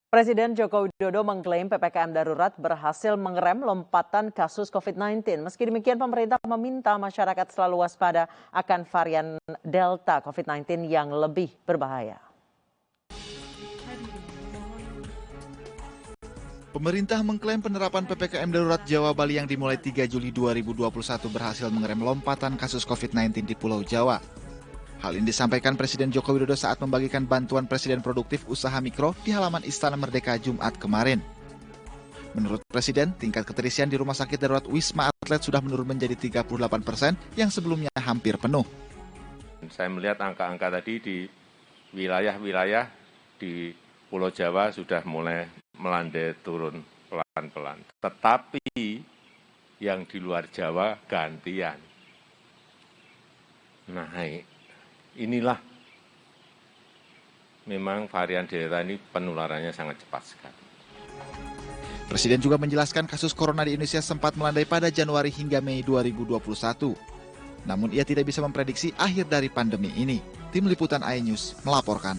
Presiden Joko Widodo mengklaim PPKM darurat berhasil mengerem lompatan kasus COVID-19. Meski demikian, pemerintah meminta masyarakat selalu waspada akan varian Delta COVID-19 yang lebih berbahaya. Pemerintah mengklaim penerapan PPKM darurat Jawa Bali yang dimulai 3 Juli 2021 berhasil mengerem lompatan kasus COVID-19 di Pulau Jawa. Hal ini disampaikan Presiden Joko Widodo saat membagikan bantuan Presiden Produktif Usaha Mikro di halaman Istana Merdeka Jumat kemarin. Menurut Presiden, tingkat keterisian di Rumah Sakit Darurat Wisma Atlet sudah menurun menjadi 38% yang sebelumnya hampir penuh. Saya melihat angka-angka tadi di wilayah-wilayah di Pulau Jawa sudah mulai melandai turun pelan-pelan. Tetapi yang di luar Jawa gantian naik. Inilah memang varian Delta ini penularannya sangat cepat sekali. Presiden juga menjelaskan kasus corona di Indonesia sempat melandai pada Januari hingga Mei 2021. Namun ia tidak bisa memprediksi akhir dari pandemi ini. Tim Liputan iNews melaporkan.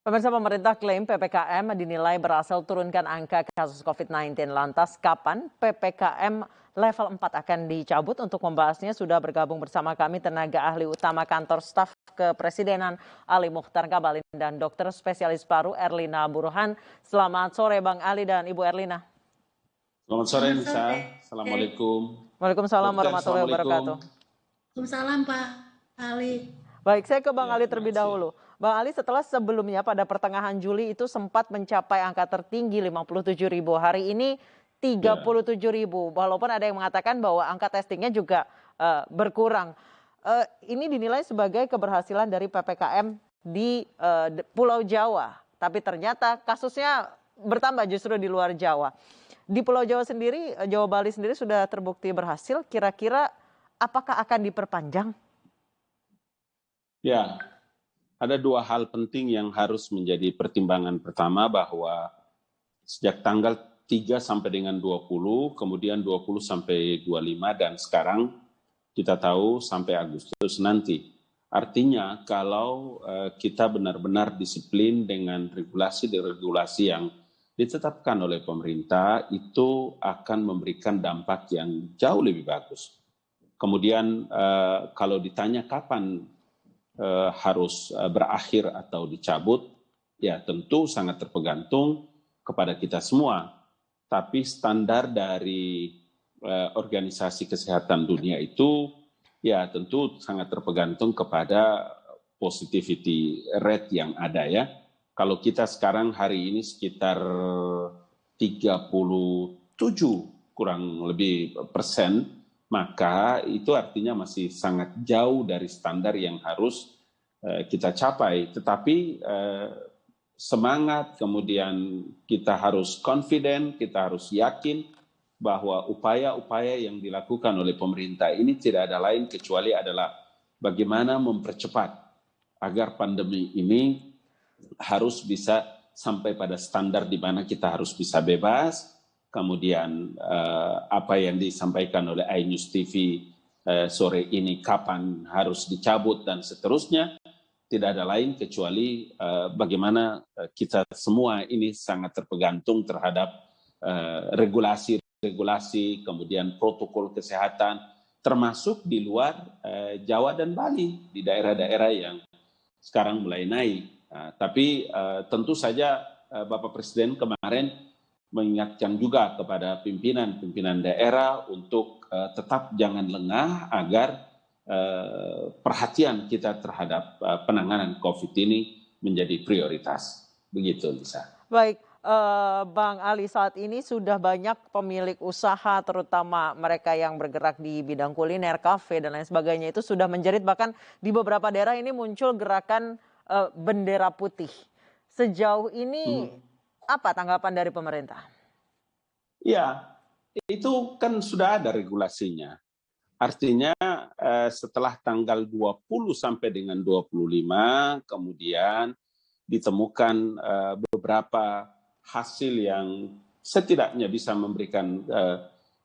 Pemirsa, pemerintah klaim PPKM dinilai berhasil turunkan angka kasus COVID-19. Lantas kapan PPKM level 4 akan dicabut? Untuk membahasnya sudah bergabung bersama kami tenaga ahli utama Kantor Staf Kepresidenan Ali Mukhtar Ngabalin dan dokter spesialis paru Erlina Burhan. Selamat sore Bang Ali dan Ibu Erlina. Selamat sore Nisa. Assalamualaikum. Waalaikumsalam warahmatullahi wabarakatuh. Waalaikumsalam Pak Ali. Baik, saya ke Bang Ali terlebih dahulu. Bang Ali, setelah sebelumnya pada pertengahan Juli itu sempat mencapai angka tertinggi 57.000. Hari ini 37.000. Walaupun ada yang mengatakan bahwa angka testingnya juga berkurang. Ini dinilai sebagai keberhasilan dari PPKM di Pulau Jawa. Tapi ternyata kasusnya bertambah justru di luar Jawa. Di Pulau Jawa sendiri, Jawa Bali sendiri sudah terbukti berhasil. Kira-kira apakah akan diperpanjang? Ya, ada dua hal penting yang harus menjadi pertimbangan. Pertama, bahwa sejak tanggal 3 sampai dengan 20, kemudian 20 sampai 25, dan sekarang kita tahu sampai Agustus nanti. Artinya kalau kita benar-benar disiplin dengan regulasi-regulasi yang ditetapkan oleh pemerintah, itu akan memberikan dampak yang jauh lebih bagus. Kemudian kalau ditanya kapan harus berakhir atau dicabut, ya tentu sangat tergantung kepada kita semua. Tapi standar dari Organisasi Kesehatan Dunia itu ya tentu sangat tergantung kepada positivity rate yang ada ya. Kalau kita sekarang hari ini sekitar 37 kurang lebih persen, maka itu artinya masih sangat jauh dari standar yang harus kita capai. Tetapi semangat, kemudian kita harus confident, kita harus yakin bahwa upaya-upaya yang dilakukan oleh pemerintah ini tidak ada lain kecuali adalah bagaimana mempercepat agar pandemi ini harus bisa sampai pada standar di mana kita harus bisa bebas. Kemudian apa yang disampaikan oleh iNews TV sore ini kapan harus dicabut dan seterusnya, tidak ada lain kecuali bagaimana kita semua ini sangat tergantung terhadap regulasi, kemudian protokol kesehatan, termasuk di luar Jawa dan Bali, di daerah-daerah yang sekarang mulai naik. Tapi tentu saja Bapak Presiden kemarin mengingatkan juga kepada pimpinan daerah untuk tetap jangan lengah agar perhatian kita terhadap penanganan COVID ini menjadi prioritas. Begitu, Lisa. Baik, Bang Ali, saat ini sudah banyak pemilik usaha, terutama mereka yang bergerak di bidang kuliner, kafe, dan lain sebagainya, itu sudah menjerit. Bahkan di beberapa daerah ini muncul gerakan bendera putih. Sejauh ini apa tanggapan dari pemerintah? Ya, itu kan sudah ada regulasinya. Artinya setelah tanggal 20 sampai dengan 25, kemudian ditemukan beberapa hasil yang setidaknya bisa memberikan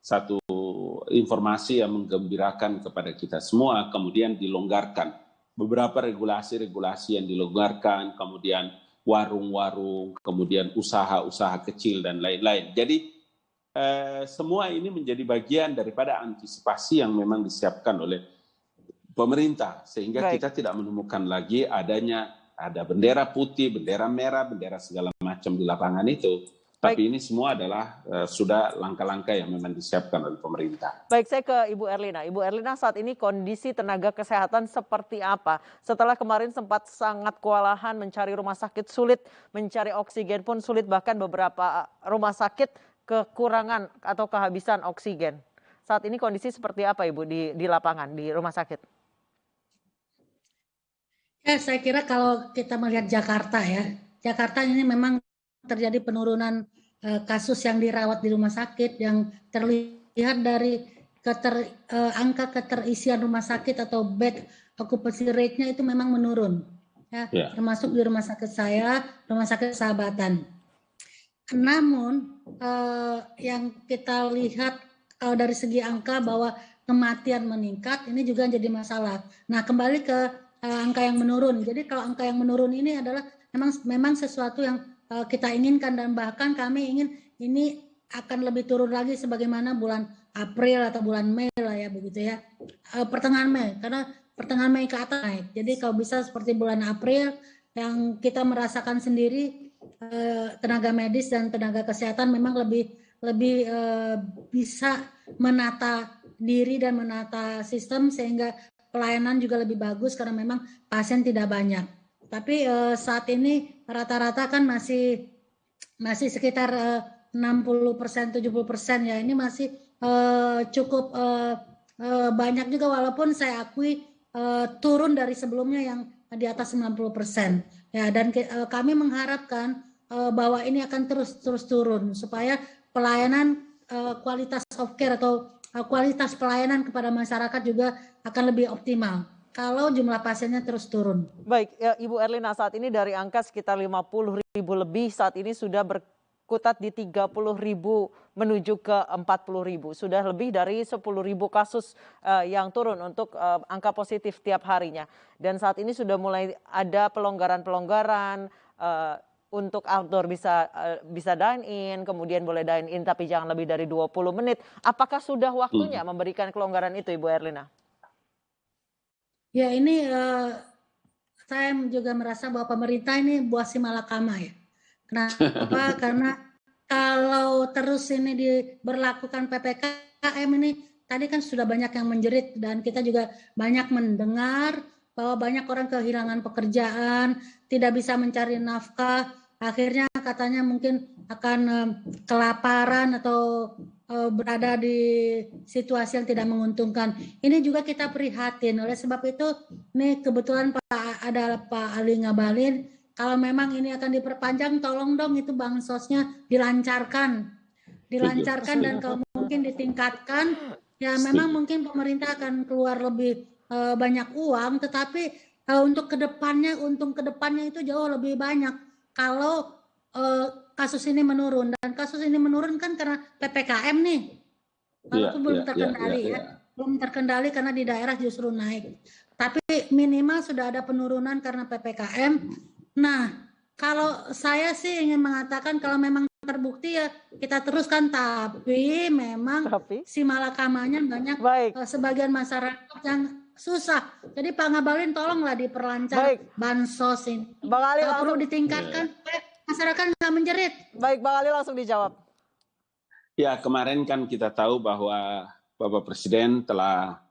satu informasi yang menggembirakan kepada kita semua, kemudian dilonggarkan. Beberapa regulasi-regulasi yang dilonggarkan, kemudian warung-warung, kemudian usaha-usaha kecil dan lain-lain. Jadi semua ini menjadi bagian daripada antisipasi yang memang disiapkan oleh pemerintah, sehingga Baik. kita tidak menemukan lagi ada bendera putih, bendera merah, bendera segala macam di lapangan itu. Tapi ini semua adalah sudah langkah-langkah yang memang disiapkan oleh pemerintah. Baik, saya ke Ibu Erlina. Ibu Erlina, saat ini kondisi tenaga kesehatan seperti apa? Setelah kemarin sempat sangat kewalahan mencari rumah sakit sulit, mencari oksigen pun sulit, bahkan beberapa rumah sakit kekurangan atau kehabisan oksigen. Saat ini kondisi seperti apa Ibu di lapangan, di rumah sakit? Ya, saya kira kalau kita melihat Jakarta ya, Jakarta ini memang terjadi penurunan kasus yang dirawat di rumah sakit yang terlihat dari angka keterisian rumah sakit atau bed occupancy rate-nya itu memang menurun. Ya, termasuk di rumah sakit saya, rumah sakit Sahabatan. Namun yang kita lihat dari segi angka bahwa kematian meningkat, ini juga jadi masalah. Nah, kembali ke angka yang menurun. Jadi kalau angka yang menurun ini adalah memang sesuatu yang kita inginkan, dan bahkan kami ingin ini akan lebih turun lagi sebagaimana bulan April atau bulan Mei lah ya, begitu ya. Pertengahan Mei, karena pertengahan Mei ke atas naik. Jadi kalau bisa seperti bulan April yang kita merasakan sendiri, tenaga medis dan tenaga kesehatan memang lebih bisa menata diri dan menata sistem sehingga pelayanan juga lebih bagus karena memang pasien tidak banyak. Tapi saat ini rata-rata kan masih sekitar 60%, 70% ya. Ini masih cukup banyak juga, walaupun saya akui turun dari sebelumnya yang di atas 90%. Ya, dan kami mengharapkan bahwa ini akan terus turun supaya pelayanan kualitas of care atau kualitas pelayanan kepada masyarakat juga akan lebih optimal kalau jumlah pasiennya terus turun. Baik, ya, Ibu Erlina, saat ini dari angka sekitar 50.000 lebih, saat ini sudah berkutat di 30.000 menuju ke 40.000. Sudah lebih dari 10.000 kasus yang turun untuk angka positif tiap harinya. Dan saat ini sudah mulai ada pelonggaran-pelonggaran untuk outdoor bisa dine in, kemudian boleh dine in tapi jangan lebih dari 20 menit. Apakah sudah waktunya memberikan kelonggaran itu, Ibu Erlina? Ya, ini saya juga merasa bahwa pemerintah ini buah si malakama ya. Kenapa? Karena kalau terus ini diberlakukan PPKM ini, tadi kan sudah banyak yang menjerit dan kita juga banyak mendengar bahwa banyak orang kehilangan pekerjaan, tidak bisa mencari nafkah, akhirnya katanya mungkin akan kelaparan atau berada di situasi yang tidak menguntungkan. Ini juga kita prihatin. Oleh sebab itu, ini kebetulan ada Pak Ali Ngabalin, kalau memang ini akan diperpanjang, tolong dong itu bansosnya dilancarkan dan kalau mungkin ditingkatkan. Ya, memang mungkin pemerintah akan keluar lebih banyak uang, tetapi untuk kedepannya, untung kedepannya itu jauh lebih banyak kalau kasus ini menurun. Dan kasus ini menurun kan karena PPKM nih, walaupun belum terkendali belum terkendali karena di daerah justru naik. Tapi minimal sudah ada penurunan karena PPKM. Nah, kalau saya sih ingin mengatakan kalau memang terbukti ya kita teruskan, tapi memang si malakamanya banyak. Sebagian masyarakat yang susah. Jadi Pak Ngabalin tolonglah diperlancar bansos ini. Bang Ali perlu ditingkatkan, masyarakat nggak menjerit. Baik, Bang Ali langsung dijawab. Ya, kemarin kan kita tahu bahwa Bapak Presiden telah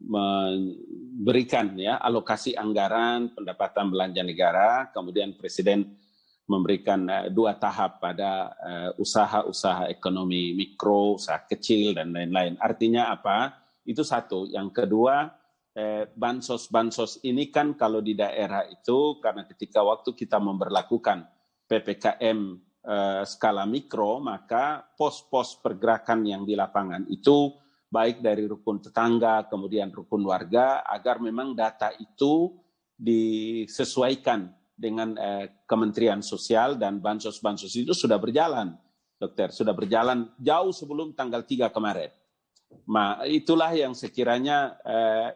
memberikan ya alokasi anggaran pendapatan belanja negara, kemudian Presiden memberikan 2 tahap pada usaha-usaha ekonomi mikro, usaha kecil dan lain-lain. Artinya apa? Itu satu. Yang kedua, bansos ini kan kalau di daerah itu karena ketika waktu kita memberlakukan PPKM skala mikro, maka pos-pos pergerakan yang di lapangan itu baik dari rukun tetangga, kemudian rukun warga, agar memang data itu disesuaikan dengan Kementerian Sosial, dan bansos-bansos itu sudah berjalan, Dokter, sudah berjalan jauh sebelum tanggal 3 kemarin. Itulah yang sekiranya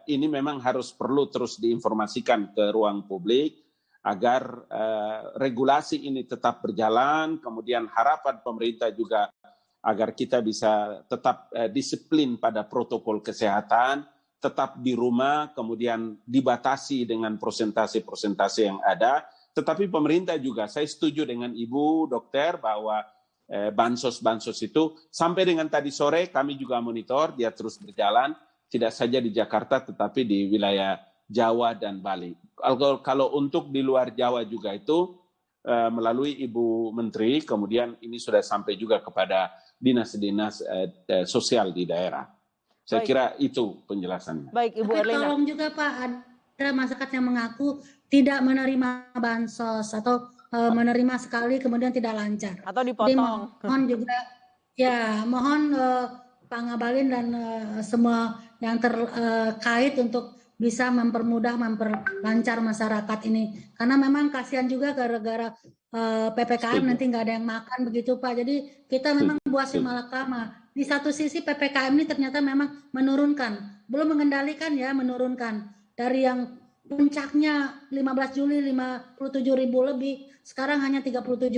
ini memang perlu terus diinformasikan ke ruang publik, agar regulasi ini tetap berjalan, kemudian harapan pemerintah juga agar kita bisa tetap disiplin pada protokol kesehatan, tetap di rumah, kemudian dibatasi dengan persentase-persentase yang ada. Tetapi pemerintah juga, saya setuju dengan Ibu Dokter bahwa bansos-bansos itu sampai dengan tadi sore kami juga monitor, dia terus berjalan, tidak saja di Jakarta tetapi di wilayah Jawa dan Bali. Kalau untuk di luar Jawa juga itu melalui Ibu Menteri, kemudian ini sudah sampai juga kepada dinas-dinas sosial di daerah. Saya kira itu penjelasannya. Baik, Ibu Tapi Erlina. tolong juga Pak, ada masyarakat yang mengaku tidak menerima bansos atau menerima sekali kemudian tidak lancar. Atau Jadi dipotong. mohon juga, ya mohon Pak Ngabalin dan semua yang terkait untuk bisa mempermudah, memperlancar masyarakat ini. Karena memang kasihan juga gara-gara PPKM nanti nggak ada yang makan begitu Pak. Jadi kita memang buat simalakama. Di satu sisi PPKM ini ternyata memang menurunkan, belum mengendalikan ya, menurunkan. Dari yang puncaknya 15 Juli 57.000 lebih, sekarang hanya 37.000,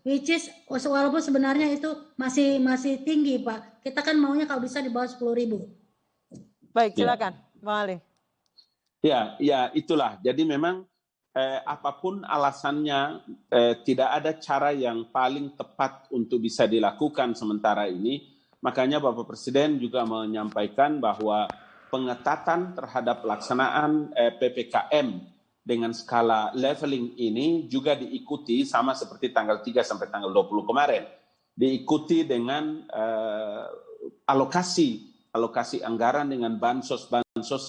which is walaupun sebenarnya itu masih tinggi Pak. Kita kan maunya kalau bisa di bawah 10.000. Baik, silakan Bang Ali. Ya, itulah. Jadi memang apapun alasannya, tidak ada cara yang paling tepat untuk bisa dilakukan sementara ini. Makanya Bapak Presiden juga menyampaikan bahwa pengetatan terhadap pelaksanaan PPKM dengan skala leveling ini juga diikuti sama seperti tanggal 3 sampai tanggal 20 kemarin. Diikuti dengan alokasi anggaran dengan bansos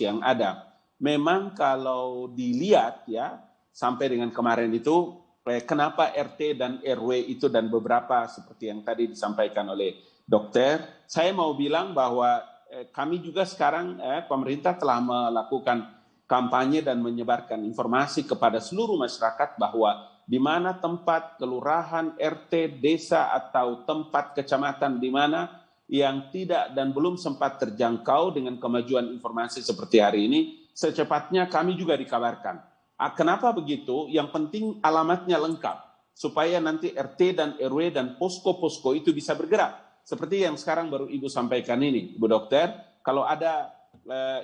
yang ada. Memang kalau dilihat ya, sampai dengan kemarin itu, kenapa RT dan RW itu dan beberapa seperti yang tadi disampaikan oleh dokter, saya mau bilang bahwa kami juga sekarang pemerintah telah melakukan kampanye dan menyebarkan informasi kepada seluruh masyarakat bahwa di mana tempat kelurahan, RT, desa atau tempat kecamatan di mana yang tidak dan belum sempat terjangkau dengan kemajuan informasi seperti hari ini, secepatnya kami juga dikabarkan. Kenapa begitu? Yang penting alamatnya lengkap, supaya nanti RT dan RW dan posko-posko itu bisa bergerak. Seperti yang sekarang baru Ibu sampaikan ini, Ibu Dokter, kalau ada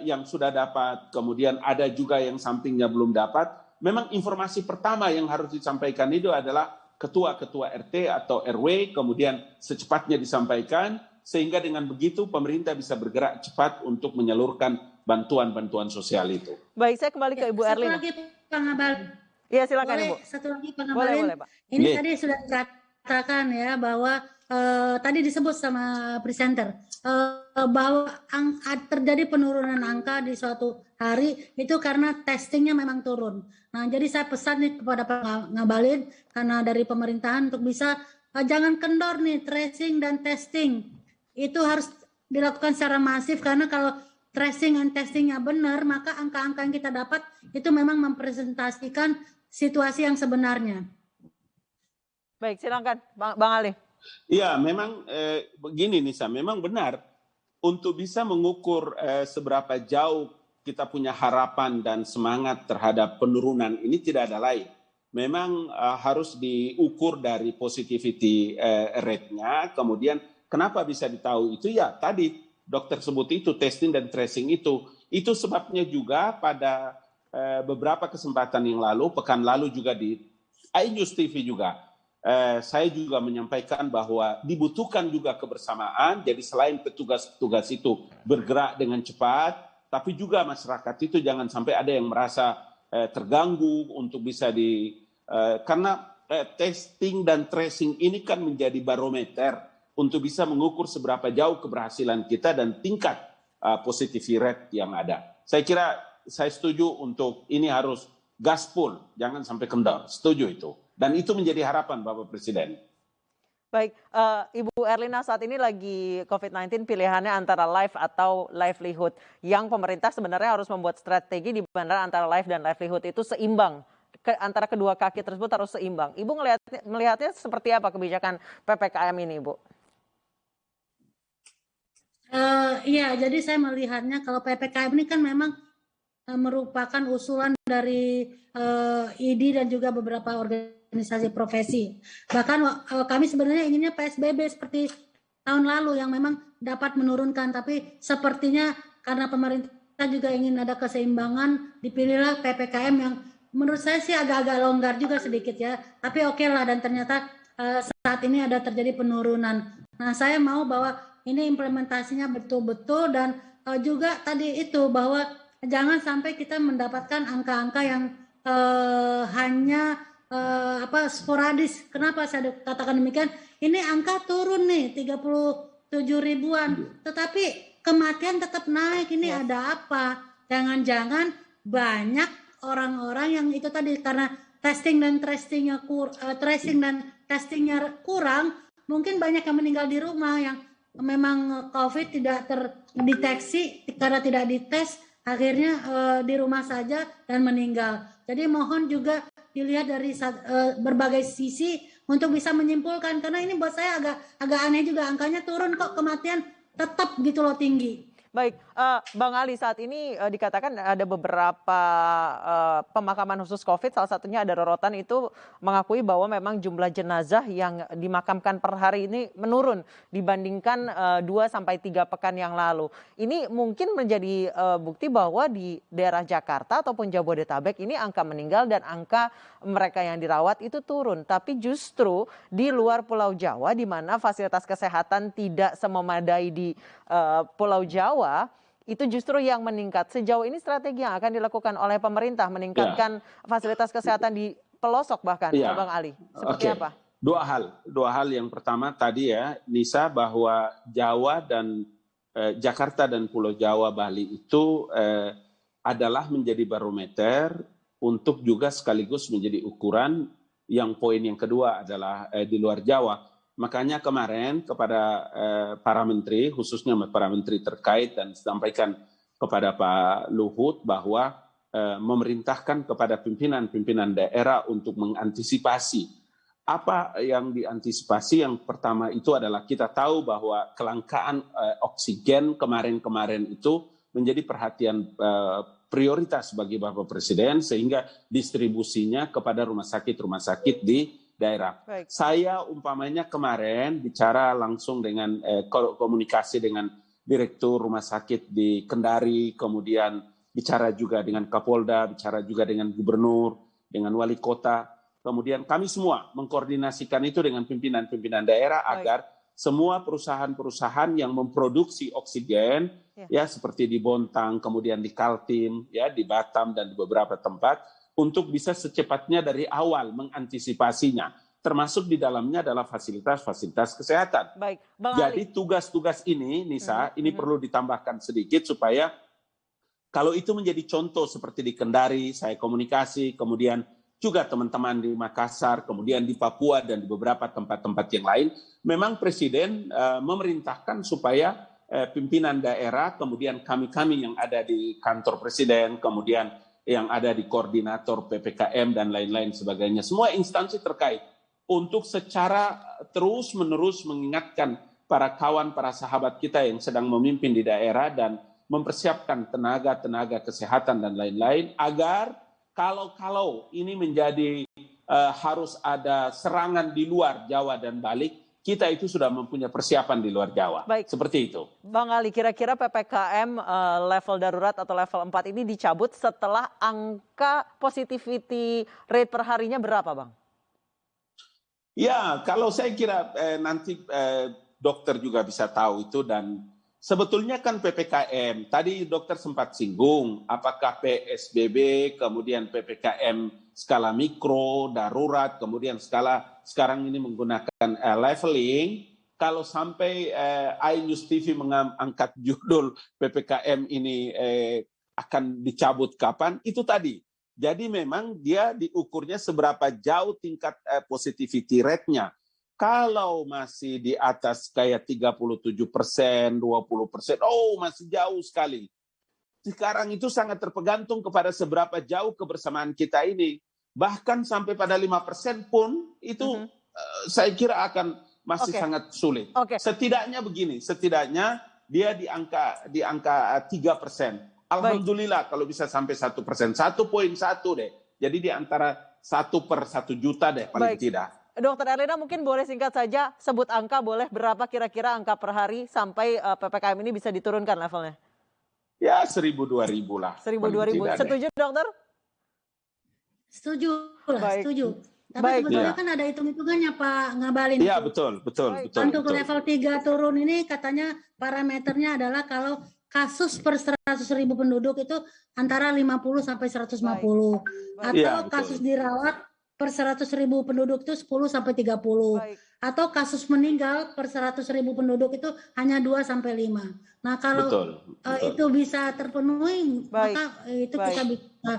yang sudah dapat, kemudian ada juga yang sampingnya belum dapat, memang informasi pertama yang harus disampaikan itu adalah ketua-ketua RT atau RW, kemudian secepatnya disampaikan, sehingga dengan begitu pemerintah bisa bergerak cepat untuk menyalurkan bantuan-bantuan sosial itu. Baik, saya kembali ke Ibu Erlina. Satu lagi Pak Ngabalin. Iya, silakan Ibu. Satu lagi Pak Ngabalin. Boleh, Pak. Ini tadi sudah dikatakan ya bahwa tadi disebut sama presenter bahwa terjadi penurunan angka di suatu hari itu karena testingnya memang turun. Nah, jadi saya pesan nih kepada Pak Ngabalin karena dari pemerintahan untuk bisa jangan kendor nih tracing dan testing. Itu harus dilakukan secara masif karena kalau tracing dan testingnya benar, maka angka-angka yang kita dapat itu memang mempresentasikan situasi yang sebenarnya. Baik, silakan Bang Ali. Iya, memang begini Nisa, memang benar untuk bisa mengukur seberapa jauh kita punya harapan dan semangat terhadap penurunan ini tidak ada lain. Memang harus diukur dari positivity rate-nya, kemudian kenapa bisa ditahu itu ya tadi dokter sebut itu testing dan tracing itu sebabnya juga pada beberapa kesempatan yang lalu, pekan lalu juga di iNews TV juga saya juga menyampaikan bahwa dibutuhkan juga kebersamaan, jadi selain petugas-petugas itu bergerak dengan cepat, tapi juga masyarakat itu jangan sampai ada yang merasa terganggu untuk bisa karena testing dan tracing ini kan menjadi barometer untuk bisa mengukur seberapa jauh keberhasilan kita dan tingkat positivity rate yang ada. Saya kira saya setuju untuk ini harus gaspol, jangan sampai kendor. Setuju itu. Dan itu menjadi harapan Bapak Presiden. Baik, Ibu Erlina, saat ini lagi COVID-19 pilihannya antara life atau livelihood. Yang pemerintah sebenarnya harus membuat strategi di mana antara life dan livelihood itu seimbang. Antara kedua kaki tersebut harus seimbang. Ibu melihatnya seperti apa kebijakan PPKM ini, Ibu? Iya, jadi saya melihatnya kalau PPKM ini kan memang merupakan usulan dari IDI dan juga beberapa organisasi profesi. Bahkan kami sebenarnya inginnya PSBB seperti tahun lalu yang memang dapat menurunkan, tapi sepertinya karena pemerintah juga ingin ada keseimbangan, dipilihlah PPKM yang menurut saya sih agak-agak longgar juga sedikit ya, tapi oke lah, dan ternyata saat ini ada terjadi penurunan. Nah, saya mau bahwa ini implementasinya betul-betul, dan juga tadi itu bahwa jangan sampai kita mendapatkan angka-angka yang hanya sporadis. Kenapa saya katakan demikian? Ini angka turun nih 37 ribuan, tetapi kematian tetap naik. Ini ada apa? Jangan-jangan banyak orang-orang yang itu tadi karena tracing dan testingnya kurang, mungkin banyak yang meninggal di rumah yang memang COVID tidak terdeteksi karena tidak dites, akhirnya di rumah saja dan meninggal. Jadi mohon juga dilihat dari berbagai sisi untuk bisa menyimpulkan, karena ini buat saya agak aneh juga, angkanya turun kok kematian tetap gitu loh tinggi. Baik, Bang Ali, saat ini dikatakan ada beberapa pemakaman khusus COVID, salah satunya ada Rorotan itu mengakui bahwa memang jumlah jenazah yang dimakamkan per hari ini menurun dibandingkan 2-3 pekan yang lalu. Ini mungkin menjadi bukti bahwa di daerah Jakarta ataupun Jabodetabek ini angka meninggal dan angka mereka yang dirawat itu turun. Tapi justru di luar Pulau Jawa, di mana fasilitas kesehatan tidak sememadai di Pulau Jawa, itu justru yang meningkat. Sejauh ini strategi yang akan dilakukan oleh pemerintah meningkatkan fasilitas kesehatan di pelosok bahkan, Bang Ali. Seperti apa? Dua hal. Yang pertama tadi ya, Nisa, bahwa Jawa dan Jakarta dan Pulau Jawa, Bali itu adalah menjadi barometer untuk juga sekaligus menjadi ukuran. Yang poin yang kedua adalah di luar Jawa. Makanya kemarin kepada para menteri, khususnya para menteri terkait, dan sampaikan kepada Pak Luhut bahwa memerintahkan kepada pimpinan-pimpinan daerah untuk mengantisipasi. Apa yang diantisipasi? Yang pertama itu adalah kita tahu bahwa kelangkaan oksigen kemarin-kemarin itu menjadi perhatian prioritas bagi Bapak Presiden, sehingga distribusinya kepada rumah sakit di daerah. Baik. Saya umpamanya kemarin bicara langsung dengan komunikasi dengan Direktur Rumah Sakit di Kendari, kemudian bicara juga dengan Kapolda, bicara juga dengan Gubernur, dengan Wali Kota, kemudian kami semua mengkoordinasikan itu dengan pimpinan-pimpinan daerah. Baik. Agar semua perusahaan-perusahaan yang memproduksi oksigen, ya seperti di Bontang, kemudian di Kaltim, ya di Batam dan di beberapa tempat, untuk bisa secepatnya dari awal mengantisipasinya, termasuk di dalamnya adalah fasilitas-fasilitas kesehatan. Baik, Bang Ali. Jadi tugas-tugas ini, Nisa, ini perlu ditambahkan sedikit supaya kalau itu menjadi contoh seperti di Kendari, saya komunikasi, kemudian juga teman-teman di Makassar, kemudian di Papua dan di beberapa tempat-tempat yang lain, memang Presiden memerintahkan supaya pimpinan daerah, kemudian kami-kami yang ada di kantor Presiden, kemudian yang ada di koordinator PPKM dan lain-lain sebagainya, semua instansi terkait untuk secara terus-menerus mengingatkan para kawan, para sahabat kita yang sedang memimpin di daerah dan mempersiapkan tenaga kesehatan dan lain-lain, agar kalau ini menjadi harus ada serangan di luar Jawa dan Bali, kita itu sudah mempunyai persiapan di luar Jawa. Baik. Seperti itu. Bang Ali, kira-kira PPKM level darurat atau level 4 ini dicabut setelah angka positivity rate per harinya berapa, Bang? Ya, kalau saya kira nanti dokter juga bisa tahu itu, dan sebetulnya kan PPKM, tadi dokter sempat singgung, apakah PSBB, kemudian PPKM skala mikro, darurat, kemudian sekarang ini menggunakan leveling. Kalau sampai iNews TV mengangkat judul PPKM ini akan dicabut kapan, itu tadi. Jadi memang dia diukurnya seberapa jauh tingkat positivity rate-nya. Kalau masih di atas kayak 37%, 20%, oh masih jauh sekali. Sekarang itu sangat tergantung kepada seberapa jauh kebersamaan kita ini. Bahkan sampai pada 5% pun itu saya kira akan masih sangat sulit. Setidaknya begini, setidaknya dia di angka 3%. Alhamdulillah kalau bisa sampai 1%, 1,1 deh. Jadi di antara 1/1 juta deh paling tidak. Dokter Erlina mungkin boleh singkat saja sebut angka, boleh berapa kira-kira angka per hari sampai PPKM ini bisa diturunkan levelnya? Ya 1.000-2.000 lah. 1.000-2.000. Setuju dokter? Setuju lah, Baik. setuju. Tapi Baik. sebetulnya Iya. kan ada hitung-hitungannya Pak Ngabalin. Iya betul. Untuk level 3 turun ini katanya parameternya adalah kalau kasus per 100.000 penduduk itu antara 50 sampai 150. Atau Iya, betul. kasus dirawat per 100.000 penduduk itu 10 sampai 30. Baik. Atau kasus meninggal per 100.000 penduduk itu hanya 2 sampai 5. Nah kalau Betul. itu bisa terpenuhi, Baik. maka itu Baik. kita bisa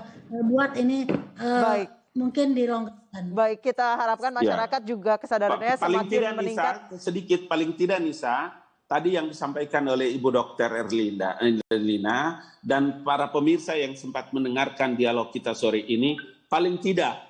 buat ini Baik. mungkin dilonggarkan. Baik, kita harapkan masyarakat juga kesadarannya Paling semakin tidak meningkat. Nisa, sedikit paling tidak Nisa, tadi yang disampaikan oleh Ibu Dokter Erlina dan para pemirsa yang sempat mendengarkan dialog kita sore ini, paling tidak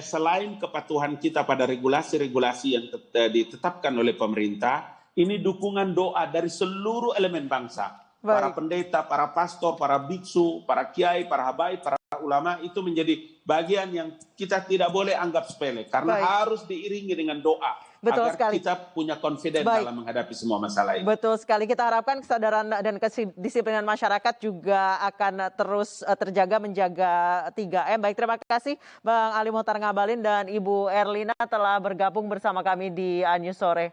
selain kepatuhan kita pada regulasi-regulasi yang ditetapkan oleh pemerintah, ini dukungan doa dari seluruh elemen bangsa. Baik. Para pendeta, para pastor, para biksu, para kiai, para habaib, para ulama itu menjadi bagian yang kita tidak boleh anggap sepele karena Baik. harus diiringi dengan doa. Betul agar sekali. kita punya confidence Baik. dalam menghadapi semua masalah ini. Betul sekali, kita harapkan kesadaran dan kedisiplinan masyarakat juga akan terus terjaga menjaga 3M. Baik, terima kasih Bang Ali Mohtar Ngabalin dan Ibu Erlina telah bergabung bersama kami di Anyus Sore.